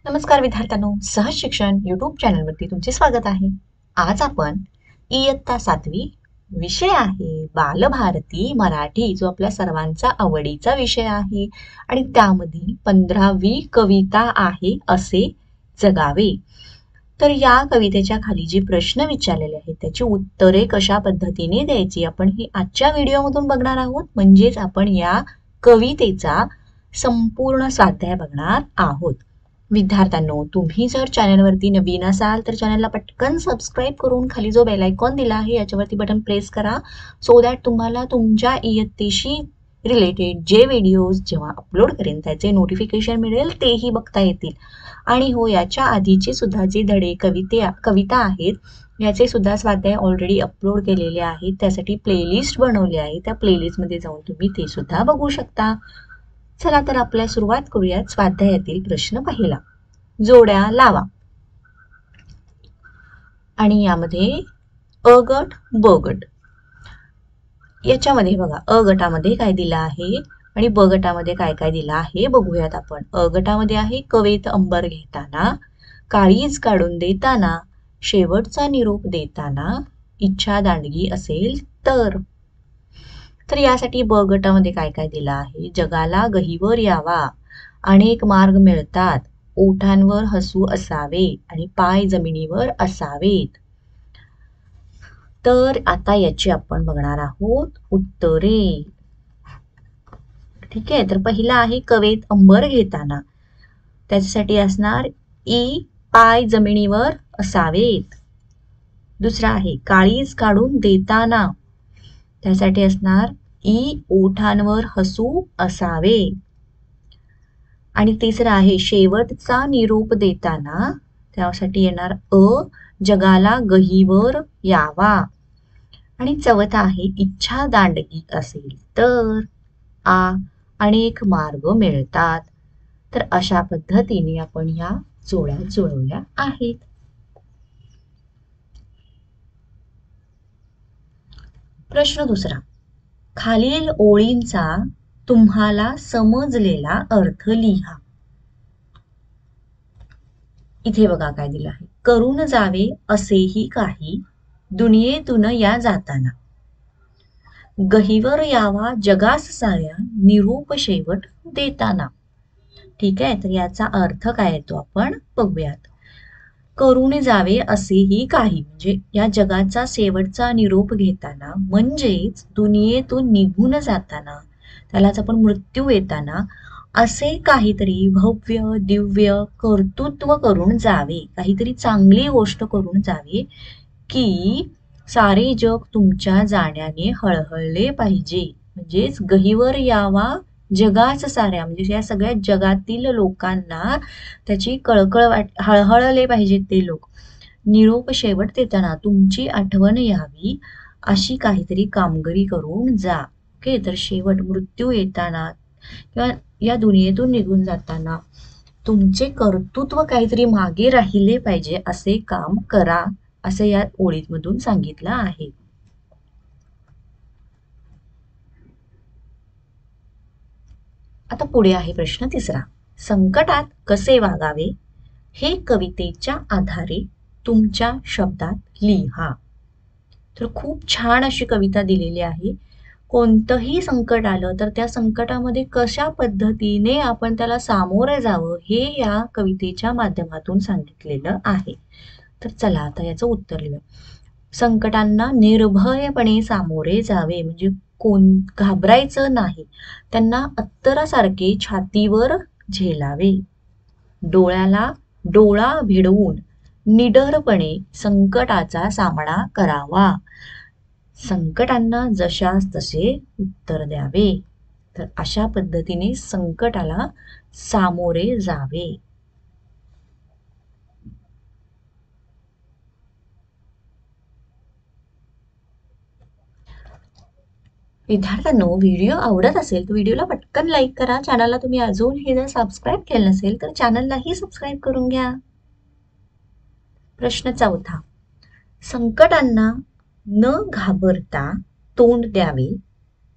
नमस्कार विद्यार्थ्यांनो, सहज शिक्षण यूट्यूब चॅनलवरती तुमचे स्वागत आहे. आज आपण इयत्ता 7वी विषय आहे बालभारती मराठी, जो आपल्या सर्वांचा आवडीचा विषय आहे आणि त्यामधील 15वी कविता आहे असे जगावे. तर या कवितेच्या खाली जे प्रश्न विचारलेले आहेत त्याची उत्तरे कशा पद्धतीने द्यायची आपण हे आजच्या व्हिडिओमधून बघणार आहोत. म्हणजेच आपण या कवितेचा संपूर्ण स्वाध्याय बघणार आहोत. विद्यार्थ्यांनो, तुम्ही जर चॅनलवरती नवीन असाल तर चॅनलला पटकन सबस्क्राईब करून खाली जो बेल आयकॉन दिला आहे याच्यावरती बटन प्रेस करा, सो दॅट तुम्हाला तुमच्या इयत्तेशी रिलेटेड जे व्हिडिओज जेव्हा अपलोड करेन त्याचे नोटिफिकेशन मिळेल, तेही बघता येतील. आणि हो, याच्या आधीचे सुद्धा जे धडे कविता आहेत याचे सुद्धा स्वाध्याय ऑलरेडी अपलोड केलेले आहेत. त्यासाठी प्लेलिस्ट बनवली आहे, त्या प्लेलिस्टमध्ये जाऊन तुम्ही ते सुद्धा बघू शकता. चला तर आपल्या सुरुवात करूयात स्वाध्यायातील प्रश्न पहिला. जोड्या लावा. आणि यामध्ये अ गट ब गट. याच्यामध्ये बघा, अ गटामध्ये काय दिलं आहे आणि ब गटामध्ये काय काय दिलं आहे बघूयात आपण. अ गटामध्ये आहे कवेत अंबर घेताना, काळीज काढून देताना, शेवटचा निरोप देताना, इच्छा दांडगी असेल तर. तर यासाठी ब गटामध्ये काय काय दिलं आहे. जगाला गहिवर यावा, अनेक मार्ग मिळतात, ओठांवर हसू असावे आणि पाय जमिनीवर असावेत. तर आता याची आपण बघणार आहोत उत्तरे. ठीक आहे, तर पहिला आहे कवेत अंबर घेताना, त्याच्यासाठी असणार ई पाय जमिनीवर असावेत. दुसरा आहे काळीज काढून देताना, त्यासाठी असणार ई ओठांवर हसू असावे. आणि तिसरा आहे शेवटचा निरोप देताना, त्यासाठी येणार अ जगाला गहिवर यावा. आणि चौथा आहे इच्छा दांडगी असेल तर आ अनेक मार्ग मिळतात. तर अशा पद्धतीने आपण या जोड्या जुळवल्या आहेत. प्रश्न दुसरा. खालील ओळींचा तुम्हाला समजलेला अर्थ लिहा. इथे बघा काय दिलं आहे. करून जावे असेही काही, दुनियेतून या जाताना, गहिवर यावा जगास साऱ्या, निरूप शेवट देताना. ठीक आहे, तर याचा अर्थ काय येतो आपण बघूयात. करून जावे असेही काही म्हणजे या जगाचा शेवटचा निरोप घेताना, म्हणजेच दुनियेतून निघून जाताना, त्यालाच आपण मृत्यू येताना असे काहीतरी भव्य दिव्य कर्तृत्व करून जावे, काहीतरी चांगली गोष्ट करून जावे की सारे जग तुमच्या जाण्याने हळहळले पाहिजे. म्हणजेच गहिवर यावा जगाच साऱ्या, म्हणजे या सगळ्या जगातील लोकांना त्याची कळकळ हळहळले पाहिजेत ते लोक. निरोप शेवट देताना तुमची आठवण यावी अशी काहीतरी कामगिरी करून जा. ओके, तर शेवट मृत्यू येताना किंवा या दुनियेतून निघून जाताना तुमचे कर्तृत्व काहीतरी मागे राहिले पाहिजे असे काम करा, असे या ओळीमधून सांगितलं आहे. आता पुढे आहे प्रश्न तिसरा. संकटात कसे वागावे हे कवितेच्या आधारे तुमच्या शब्दात लिहा. तर खूप छान अशी कविता दिलेली आहे. कोणतंही संकट आलं तर त्या संकटामध्ये कशा पद्धतीने आपण त्याला सामोरे जावं हे या कवितेच्या माध्यमातून सांगितलेलं आहे. तर चला आता याचं उत्तर लिहूया. संकटांना निर्भयपणे सामोरे जावे, म्हणजे घाबरायचं नाही, त्यांना अत्तरासारखे छातीवर झेलावे. डोळ्याला डोळा भिडवून निडरपणे संकटाचा सामना करावा. संकटांना जशास तसे उत्तर द्यावे. तर अशा पद्धतीने संकटाला सामोरे जावे. विद्यार्थ्यांनो, व्हिडिओ आवडत असेल तर व्हिडिओला पटकन लाईक करा. चॅनलला तुम्ही अजूनही जर सबस्क्राईब केलं नसेल तर चॅनललाही सबस्क्राईब करून घ्या. प्रश्न चौथा. संकटांना न घाबरता तोंड द्यावे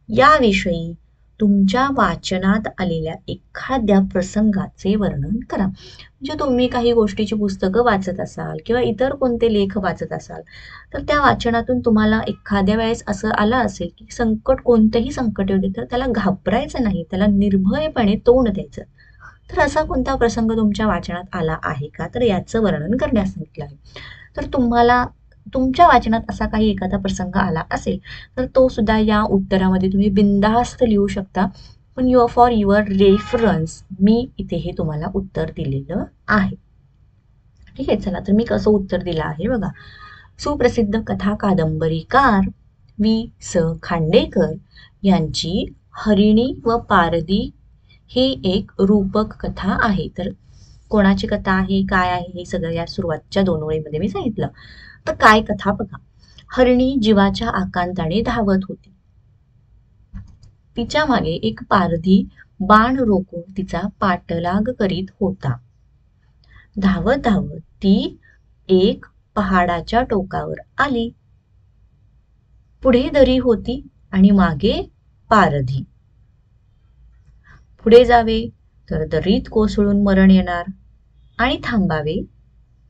याविषयी तुमच्या वाचनात आलेल्या एखाद्या प्रसंगाचे वर्णन करा. म्हणजे तुम्ही काही गोष्टीची पुस्तकं वाचत असाल किंवा इतर कोणते लेख वाचत असाल, तर त्या वाचनातून तुम्हाला एखाद्या वेळेस असं आलं असेल की संकट, कोणतंही संकट येऊ दे, तर त्याला घाबरायचं नाही, त्याला निर्भयपणे तोंड द्यायचं. तर असा कोणता प्रसंग तुमच्या वाचनात आला आहे का, तर याचं वर्णन करण्यास सांगितलं आहे. तर तुम्हाला तुमच्या वाचनात असा काही एखादा प्रसंग आला असेल तर तो सुद्धा या उत्तरामध्ये तुम्ही बिनधास्त लिहू शकता. पण फॉर युअर रेफरन्स मी इथे हे तुम्हाला उत्तर दिलेलं आहे. ठीक आहे, चला तर मी कसं उत्तर दिलं आहे बघा. सुप्रसिद्ध कथा कादंबरीकार वि.स. खांडेकर यांची हरिणी व पारधी ही एक रूपक कथा आहे. तर कोणाची कथा आहे, काय आहे, हे सगळं या सुरुवातच्या 2 ओळीमध्ये मी सांगितलं. तर काय कथा बघा. हरिणी जीवाच्या आकांताने धावत होती. तिच्या मागे एक पारधी बाण रोखून तिचा पाठलाग करीत होता. धावत धावत ती एक पहाडाच्या टोकावर आली. पुढे दरी होती आणि मागे पारधी. पुढे जावे तर दरीत कोसळून मरण येणार आणि थांबावे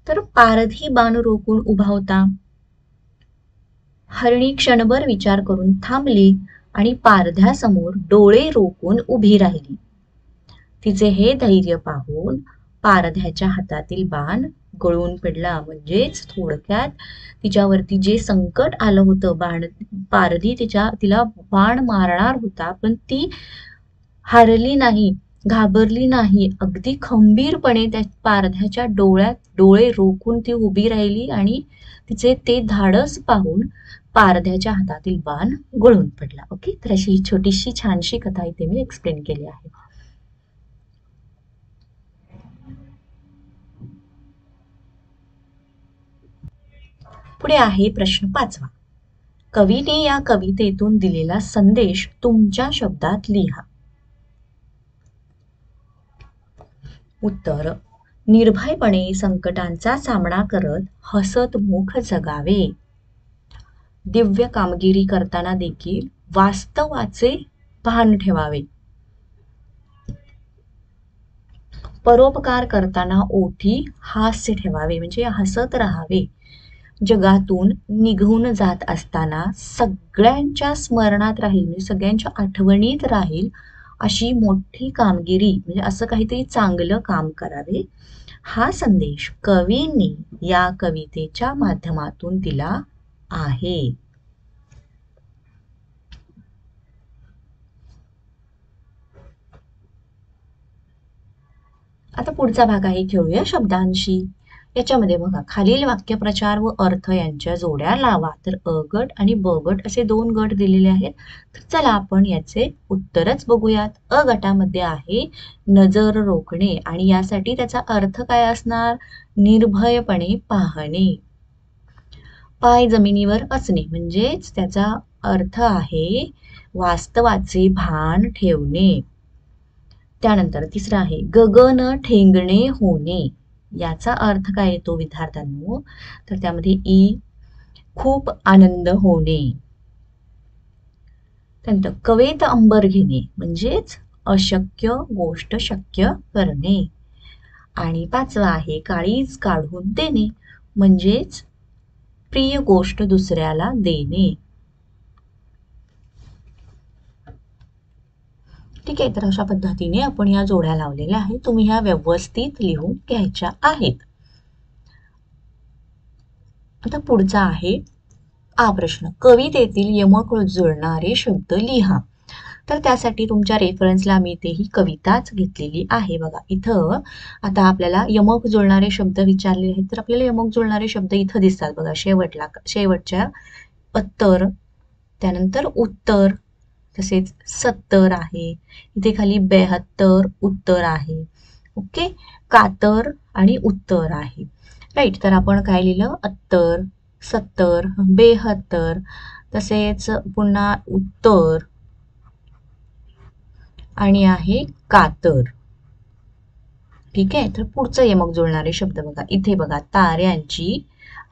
तर पारधी बाण रोखून उभा होता. हरिणी क्षणभर विचार करून थांबली आणि पारध्यासमोर डोळे रोखून उभी राहिली. तिचे हे धैर्य पाहून पारध्याच्या हातातील बाण गळून पडला. म्हणजेच थोडक्यात तिच्यावरती जे संकट आलं होतं, पारधी तिला बाण मारणार होता, पण ती हारली नाही, घाबरली नाही. अगदी खंबीरपणे त्या पारध्याच्या डोळ्यात डोळे रोखून ती उभी राहिली आणि तिचे ते धाडस पाहून पारध्याच्या हातातील बाण गळून पडला. ओके, तर अशी ही छोटीशी छानशी कथा इथे मी एक्सप्लेन केली आहे. पुढे आहे प्रश्न 5वा. कवीने या कवितेतून दिलेला संदेश तुमच्या शब्दात लिहा. उत्तर. निर्भयपणे संकटांचा सामना करत हसतमुख जगावे. दिव्य कामगिरी करताना देखील वास्तवाचे भान ठेवावे. परोपकार करताना ओठी हास्य ठेवावे, म्हणजे हसत राहावे. जगातून निघून जात असताना सगळ्यांच्या स्मरणात राहील, म्हणजे सगळ्यांच्या आठवणीत राहील अशी मोठी कामगिरी, म्हणजे असं काहीतरी चांगलं काम करावे. हा संदेश कवींनी या कवितेच्या माध्यमातून दिला आहे. आता पुढचा भाग आहे, खेळूया शब्दांशी. याच्यामध्ये बघा, खालील वाक्यप्रचार व अर्थ यांच्या जोड्या लावा. तर अ गट आणि ब गट असे 2 गट दिलेले आहेत. तर चला आपण याचे उत्तरच बघूयात. अ गटामध्ये आहे नजर रोखणे आणि यासाठी त्याचा अर्थ काय असणार, निर्भयपणे पाहणे. पाय जमिनीवर असणे म्हणजेच त्याचा अर्थ आहे वास्तवाचे भान ठेवणे. त्यानंतर तिसरा आहे गगन ठेंगणे होणे. याचा अर्थ काय येतो विद्यार्थ्यांनो, तर त्यामध्ये ई खूप आनंद होणे. त्यानंतर कवेत अंबर घेणे म्हणजेच अशक्य गोष्ट शक्य करणे. आणि 5वा आहे काळीज काढून देणे म्हणजेच प्रिय गोष्ट दुसऱ्याला देणे. ठीक आहे, तर अशा पद्धतीने आपण या जोड्या लावलेल्या आहेत. तुम्ही ह्या व्यवस्थित लिहून घ्यायच्या आहेत. आता पुढचा आहे आ प्रश्न. कवितेतील यमक जुळणारे शब्द लिहा. तर त्यासाठी तुमच्या रेफरन्सला मी इथे ही कविताच घेतलेली आहे. बघा इथं आता आपल्याला यमक जुळणारे शब्द विचारले आहेत, तर आपल्याला यमक जुळणारे शब्द इथं दिसतात बघा. शेवटच्या उत्तर, त्यानंतर उत्तर, तसेच 70 आहे. इथे खाली 72 उत्तर आहे. ओके, कातर आणि उत्तर आहे. राईट, तर आपण काय लिहिलं, उत्तर, 70, 72, तसेच पुन्हा उत्तर आणि आहे कातर. ठीक आहे, तर पुढचं यमक जुळणारे शब्द बघा. इथे बघा ताऱ्यांची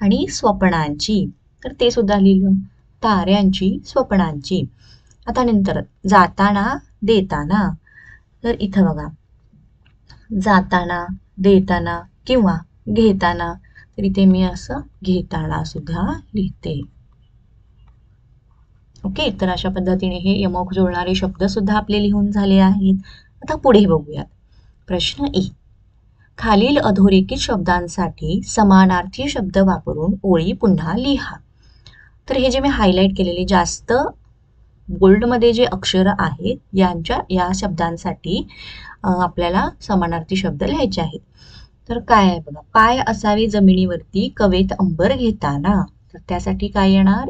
आणि स्वप्नांची, तर ते सुद्धा लिहिलं, ताऱ्यांची स्वप्नांची. आता नंतर जाताना देताना. तर इथं बघा, जाताना, देताना किंवा घेताना, तर इथे मी असं घेताना सुद्धा लिहिते. ओके, तर अशा पद्धतीने हे यमक जुळणारे शब्द सुद्धा आपले लिहून झाले आहेत. आता पुढे बघूयात. प्रश्न 1. खालील अधोरेखित शब्दांसाठी समानार्थी शब्द वापरून ओळी पुन्हा लिहा. तर हे जे मी हायलाइट केलेले जास्त बोल्डमध्ये जे अक्षर आहेत या शब्दांसाठी आपल्याला समानार्थी शब्द लिहायचे आहेत. तर काय आहे बघा, पाय असावे जमिनीवरती कवेत अंबर घेताना. तर त्यासाठी काय येणार,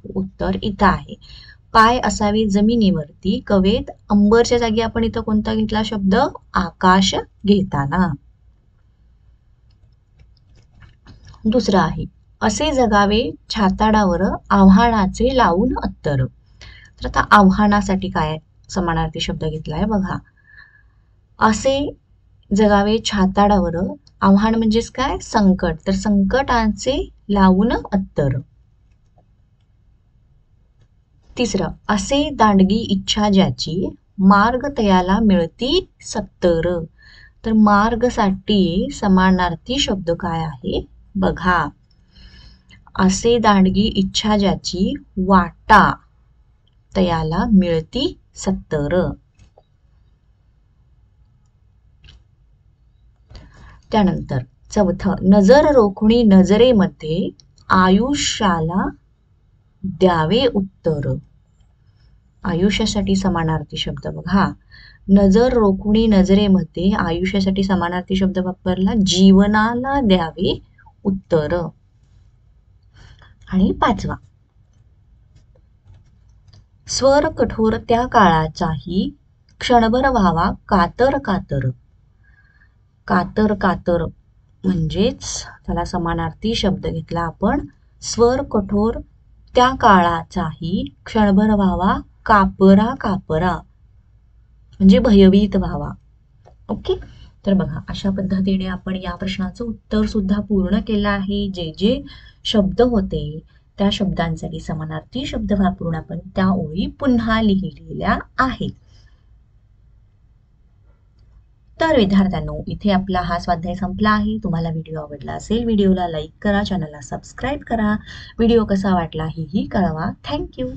उत्तर इथं आहे. पाय असावे जमिनीवरती कवेत अंबरच्या जागी आपण इथं कोणता घेतला शब्द, आकाश घेताना. दुसरं आहे, असे जगावे छाताडावर आव्हानाचे लावून अत्तर. तर आता आव्हानासाठी काय समानार्थी शब्द घेतलाय बघा, असे जगावे छाताडावर, आव्हान म्हणजेच काय, संकट, तर संकटाचे लावून अत्तर. तिसरं, असे दांडगी इच्छा ज्याची मार्ग तयाला मिळती 70. तर मार्गसाठी समानार्थी शब्द काय आहे बघा, असे दांडगी इच्छा ज्याची वाटा तयाला मिळती 70. त्यानंतर चौथं, नजर रोखणी नजरेमध्ये आयुष्याला द्यावे उत्तर. आयुष्यासाठी समानार्थी शब्द बघा, नजर रोखणी नजरेमध्ये आयुष्यासाठी समानार्थी शब्द वापरला, जीवनाला द्यावे उत्तर. आणि 5वा, स्वर कठोर त्या काळाचाही क्षणभर व्हावा कातर कातर. कातर कातर म्हणजेच त्याला समानार्थी शब्द घेतला आपण, स्वर कठोर त्या काळाचाही क्षणभर व्हावा कापरा कापरा, म्हणजे भयभीत व्हावा. ओके, तर बघा अशा पद्धतीने आपण या प्रश्नाचं उत्तर सुद्धा पूर्ण केलं आहे. जे जे शब्द होते त्या शब्दांसाठी समानार्थी शब्द वापरून आपण त्या ओळी पुन्हा लिहिलेल्या आहेत. तर विद्यार्थ्यांनो, इथे आपला हा स्वाध्याय संपला आहे. तुम्हाला व्हिडिओ आवडला असेल, व्हिडिओला लाईक करा, चॅनलला सबस्क्राईब करा, व्हिडिओ कसा वाटला हेही कळवा. थँक्यू.